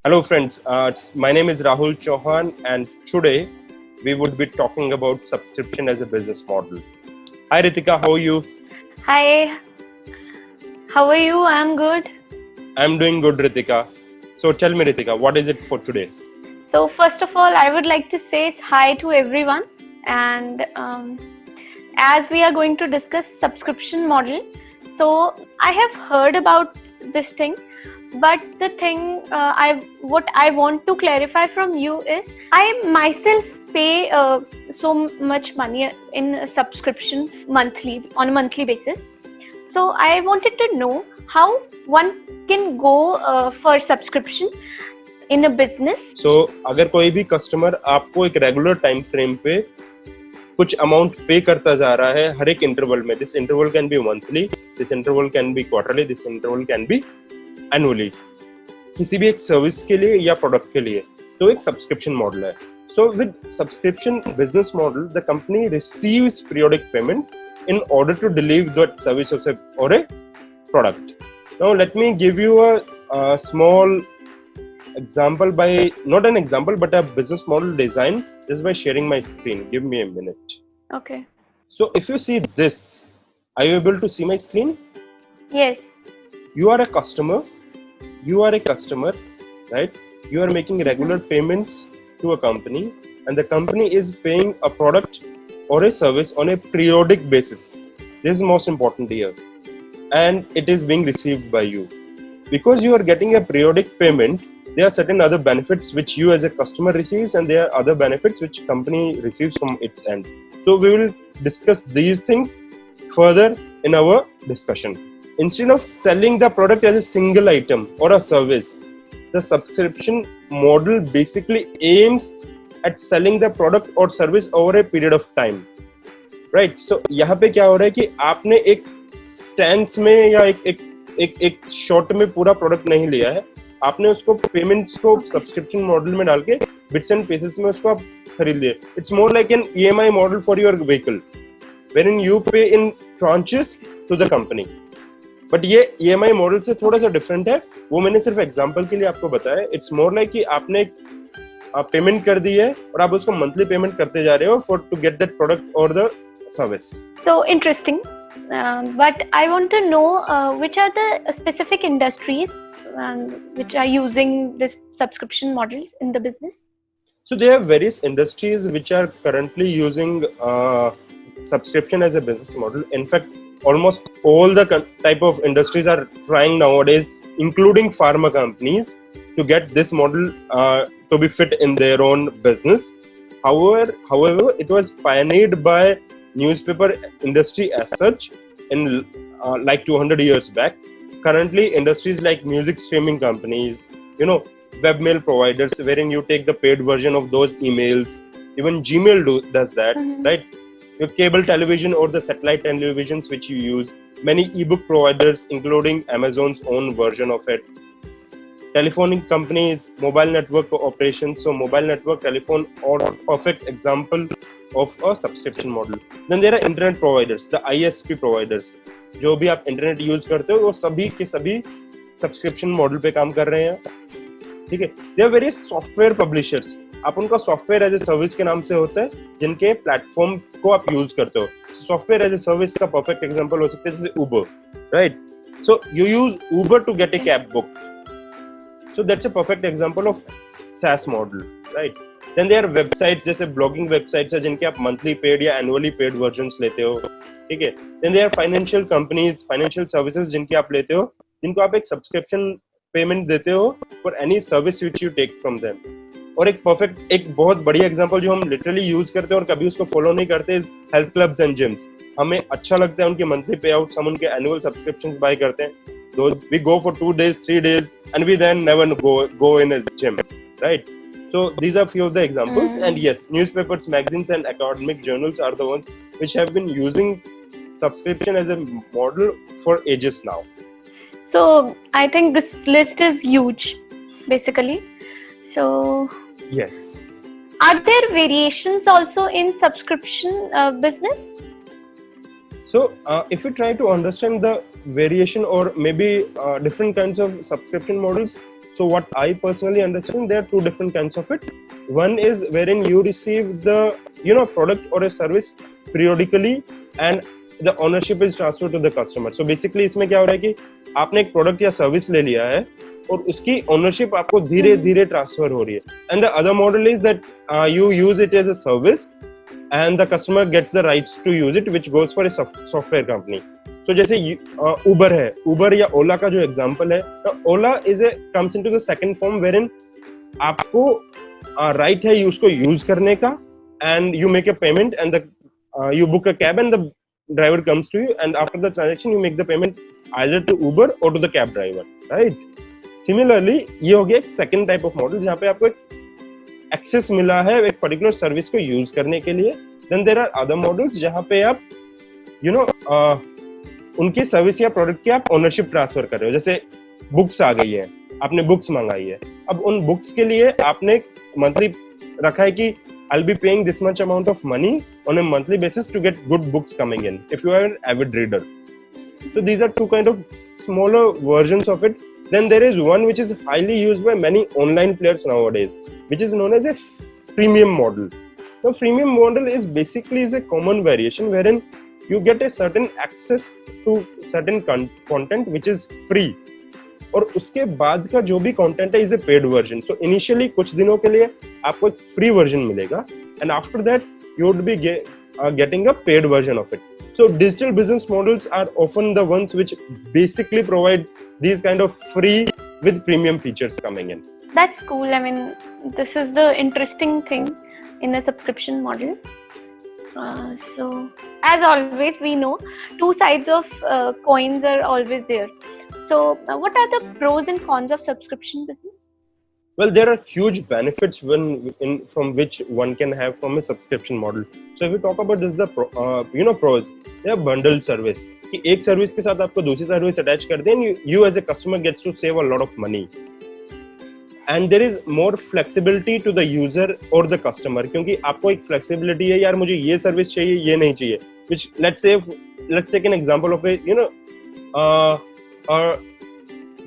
Hello friends, my name is Rahul Chauhan and today we would be talking about subscription as a business model. Hi Ritika, how are you? Hi, how are you? I'm good. I'm doing good Ritika. So tell me Ritika, what is it for today? So, first of all, I would like to say hi to everyone. And as we are going to discuss subscription model, so I have heard about this thing, but the thing what I want to clarify from you is I myself pay so much money in a subscription monthly on a monthly basis. So I wanted to know how one can go for subscription in a business. So अगर कोई भी customer आपको एक regular time frame पे कुछ amount पे करता जा रहा है हर एक इंटरवल में, this interval can be monthly, this interval can be quarterly, this interval can be annually, किसी भी एक सर्विस के लिए या प्रोडक्ट के लिए, तो एक सब्सक्रिप्शन मॉडल है. So with subscription business model, the company receives periodic payment in order to deliver that service or a product. Now let me give you a small example by, not an example, but a business model design just by sharing my screen. Give me a minute. Okay. So if you see this, are you able to see my screen? Yes. You are a customer, right? You are making regular payments to a company and the company is paying a product or a service on a periodic basis. This is most important here. And it is being received by you. Because you are getting a periodic payment, there are certain other benefits which you as a customer receives and there are other benefits which company receives from its end. So we will discuss these things further in our discussion. Instead of selling the product as a single item or a service, the subscription model basically aims at selling the product or service over a period of time, right? So यहाँ पे क्या हो रहा है कि आपने एक stance में या एक शॉर्ट में पूरा प्रोडक्ट नहीं लिया है, आपने उसको पेमेंट्स को सब्सक्रिप्शन मॉडल में डाल के बिट्स एंड पीसेस में उसको आप खरीद लिए. It's more like an EMI model for your vehicle wherein you pay in tranches to the company. But ये EMI मॉडल से थोड़ा सा डिफरेंट है, वो मैंने सिर्फ एग्जांपल के लिए आपको बताया. इट्स मोर लाइक कि आपने पेमेंट कर दी है और आप उसको मंथली पेमेंट करते जा रहे हो for to get that product और the service. So interesting. But I want to know which are the specific industries which are using this subscription models in the business. So there are various industries which are currently using subscription as a business model. In fact, almost all the type of industries are trying nowadays, including pharma companies, to get this model to be fit in their own business. However, it was pioneered by newspaper industry as such in like 200 years back. Currently, industries like music streaming companies, webmail providers, wherein you take the paid version of those emails. Even Gmail does that, right? Your cable television or the satellite televisions which you use. Many ebook providers, including Amazon's own version of it. Telephonic companies, mobile network operations. So mobile network telephone or perfect example of a subscription model. Then there are internet providers, the ISP providers. जो भी आप internet use करते हो वो सभी के सभी subscription model पे काम कर रहे हैं, ठीक है. There are various software publishers, आप उनका सॉफ्टवेयर एज ए सर्विस के नाम से होता है जिनके प्लेटफॉर्म को आप यूज करते हो. सॉफ्टवेयर एज ए सर्विस का परफेक्ट एग्जांपल हो सकता है जैसे Uber, right? So you use Uber to get a cab book, so that's a perfect example of SaaS model, right? Then there are websites, जैसे blogging websites है जिनके आप monthly paid या एनुअली पेड वर्जन्स लेते हो, ठीक है. Then there are financial companies, financial services जिनकी आप लेते हो, जिनको आप एक सब्सक्रिप्शन पेमेंट देते हो for any service which you take from them. और एक बहुत बढ़िया एग्जांपल जो हम लिटरली यूज करते हैं और कभी उसको फॉलो नहीं करते is health clubs and gyms. हमें अच्छा लगता है उनके मंथली पे आउट्स, हम उनके एनुअल सब्सक्रिप्शंस बाय करते हैं. We go for 2 days 3 days and we then never go in a gym, right? So these are few of the examples. And yes, newspapers, magazines and academic journals are the ones which have been using subscription as a model for ages now. So I think this list is huge, basically. So Yes. are there variations also in subscription business? So if we try to understand the variation or maybe different kinds of subscription models, So what I personally understand, there are two different kinds of it. One is wherein you receive the product or a service periodically and the ownership is transferred to the customer. So basically इसमें क्या हो रहा है कि आपने एक product या service ले लिया है और उसकी ओनरशिप आपको धीरे धीरे ट्रांसफर हो रही है. And the other model is that you use it as a service and the customer gets the rights to use it, which goes for a software company. So जैसे Uber है, Uber या Ola का जो example है, तो Ola comes into the second form wherein आपको right है उसको यूज करने का, and you make a payment and you book a cab and the driver comes to you, and after the transaction you make the payment either to Uber or to the cab driver, right? Similarly ये हो गया एक second type of model जहाँ पे आपको एक access मिला है एक पर्टिकुलर सर्विस को यूज करने के लिए. Then there are other models जहां पे आप उनकी सर्विस या प्रोडक्ट की आप ओनरशिप ट्रांसफर कर रहे हो. जैसे बुक्स आ गई है, आपने बुक्स मंगाई है, अब उन बुक्स के लिए आपने मंथली रखा है कि I will be paying this much amount of money on a monthly basis to get good books coming in if you are an avid reader. So these are two kind of smaller versions of it. Then there is one which is highly used by many online players nowadays, which is known as a freemium model. The freemium model is basically a common variation wherein you get a certain access to certain content which is free. और उसके बाद का जो भी content है is a paid version. So initially कुछ दिनों के लिए आपको एक फ्री वर्जन मिलेगा and after that you would be getting a paid version of it. So digital business models are often the ones which basically provide these kind of free with premium features coming in. That's cool. I mean, this is the interesting thing in a subscription model. So as always, we know two sides of coins are always there. So what are the pros and cons of subscription business? Well, there are huge benefits from which one can have from a subscription model. So if we talk about this, the pros, they are bundled service. कि एक service के साथ आपको दूसरी service attach कर दें, you as a customer gets to save a lot of money. And there is more flexibility to the user or the customer, क्योंकि आपको एक flexibility है, यार मुझे ये सर्विस चाहिए, ये नहीं चाहिए. Which let's take an example of a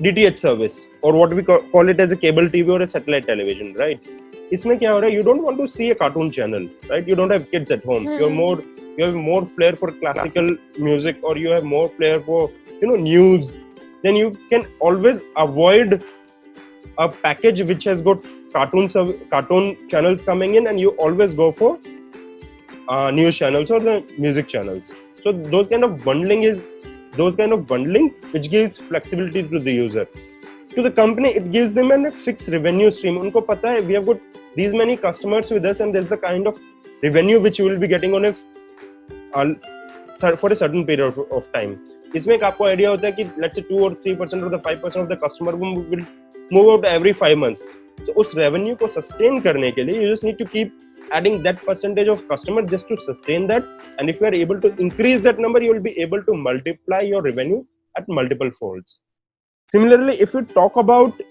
DTH service, or what we call it as a cable TV or a satellite television, right? इसमें क्या हो रहा है? You don't want to see a cartoon channel, right? You don't have kids at home. You have more flair for classical music, or you have more flair for news. Then you can always avoid a package which has got cartoon channels coming in, and you always go for news channels or the music channels. So those kind of bundling which gives flexibility to the user. To the company, it gives them a fixed revenue stream. उनको पता है we have got these many customers with us, and there's the kind of revenue which you will be getting on for a certain period of time. इसमें एक आपको idea होता है कि let's say 2 or 3% or the 5% of the customer will move out every 5 months. So उस revenue को sustain करने के लिए you just need to keep adding that percentage of customer just to sustain that, and if you are able to increase that number, you will be able to multiply your revenue at multiple folds. Similarly, if you talk about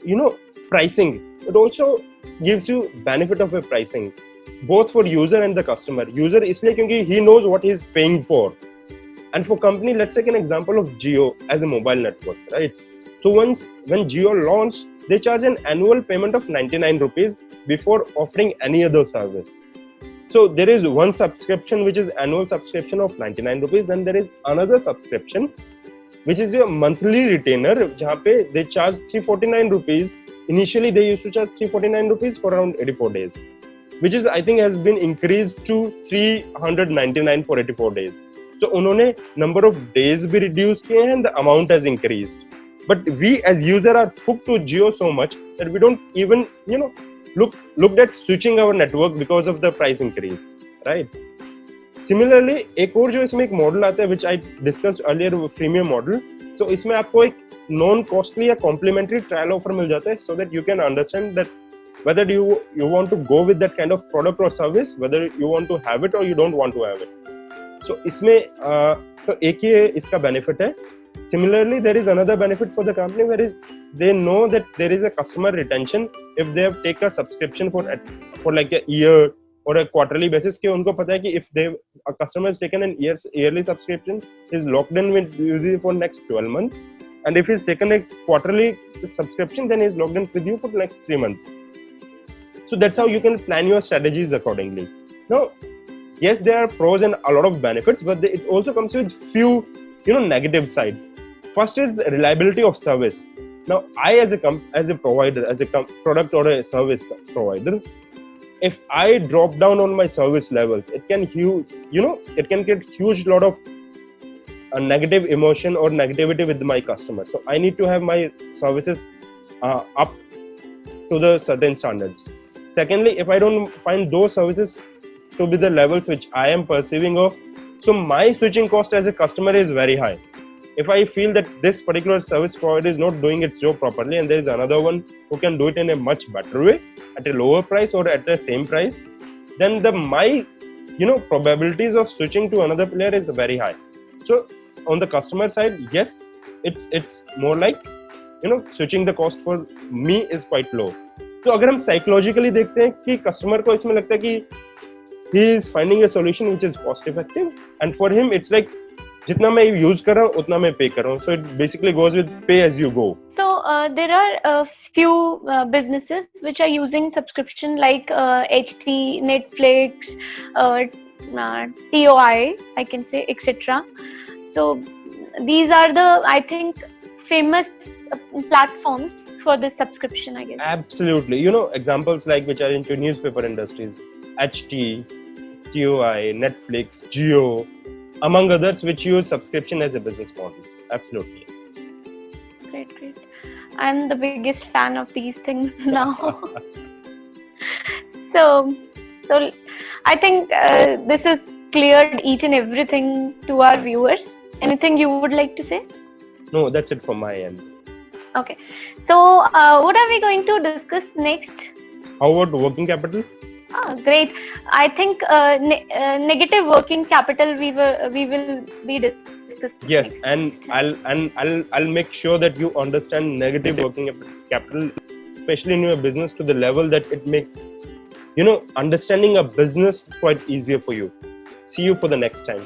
pricing, it also gives you benefit of a pricing both for user and the customer. User इसलिए क्योंकि he knows what he is paying for, and for company, let's take an example of Jio as a mobile network, right? So when Jio launched, they charge an annual payment of 99 rupees before offering any other service. So there is one subscription which is annual subscription of 99 rupees. Then there is another subscription which is your monthly retainer, जहाँ पे they charge 349 rupees. Initially they used to charge 349 rupees for around 84 days, which is I think has been increased to 399 for 84 days. So उन्होंने number of days भी reduce किए हैं and the amount has increased. But we as user are hooked to Jio so much that we don't even looked at switching our network because of the price increase, right? Similarly, एक और जो इसमें एक model आता है which I discussed earlier, freemium model. So इसमें आपको एक non costly या complimentary trial offer मिल जाता है, so that you can understand that whether you want to go with that kind of product or service, whether you want to have it or you don't want to have it. So इसमें तो एक ही इसका benefit है. Similarly, there is another benefit for the company where they know that there is a customer retention if they have taken a subscription for like a year or a quarterly basis. कि उनको पता है कि if a customer has taken an yearly subscription, is locked in with usually for next 12 months, and if he's taken a quarterly subscription, then he's logged in with you for the next 3 months. So that's how you can plan your strategies accordingly. Now, yes, there are pros and a lot of benefits, but it also comes with few, negative side. First is the reliability of service. Now, I as a provider, as a product or a service provider, if I drop down on my service levels, it can it can get huge lot of a negative emotion or negativity with my customer. So I need to have my services up to the certain standards. Secondly, if I don't find those services to be the levels which I am perceiving of, so my switching cost as a customer is very high. If I feel that this particular service provider is not doing its job properly and there is another one who can do it in a much better way at a lower price or at the same price, then my probabilities of switching to another player is very high. So on the customer side, yes, it's more like switching the cost for me is quite low. तो अगर हम psychologically देखते हैं कि customer को इसमें लगता है कि he is finding a solution which is cost effective, and for him it's like जितना मैं यूज कर रहा हूँ उतना मैं पे कर रहा हूँ. So it basically goes with pay as you go. So there are a few businesses which are using subscription like HT, Netflix, TOI, I can say, etc. So these are the, I think, famous platforms for this subscription, I guess. Absolutely. Examples like which are into newspaper industries, HT, TOI, Netflix, Jio, among others, which use subscription as a business model. Absolutely, yes. Great. I'm the biggest fan of these things now. So I think this has cleared each and everything to our viewers. Anything you would like to say? No, that's it from my end. Okay. So what are we going to discuss next? How about working capital? Great. I think negative working capital we will be discussing. Yes, and I'll make sure that you understand negative working capital, especially in your business, to the level that it makes understanding a business quite easier for you. See you for the next time.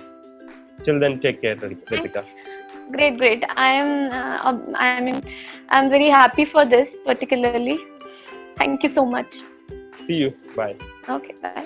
Till then, take care, Ritika. Great. I'm very happy for this particularly. Thank you so much. See you. Bye. Okay, bye.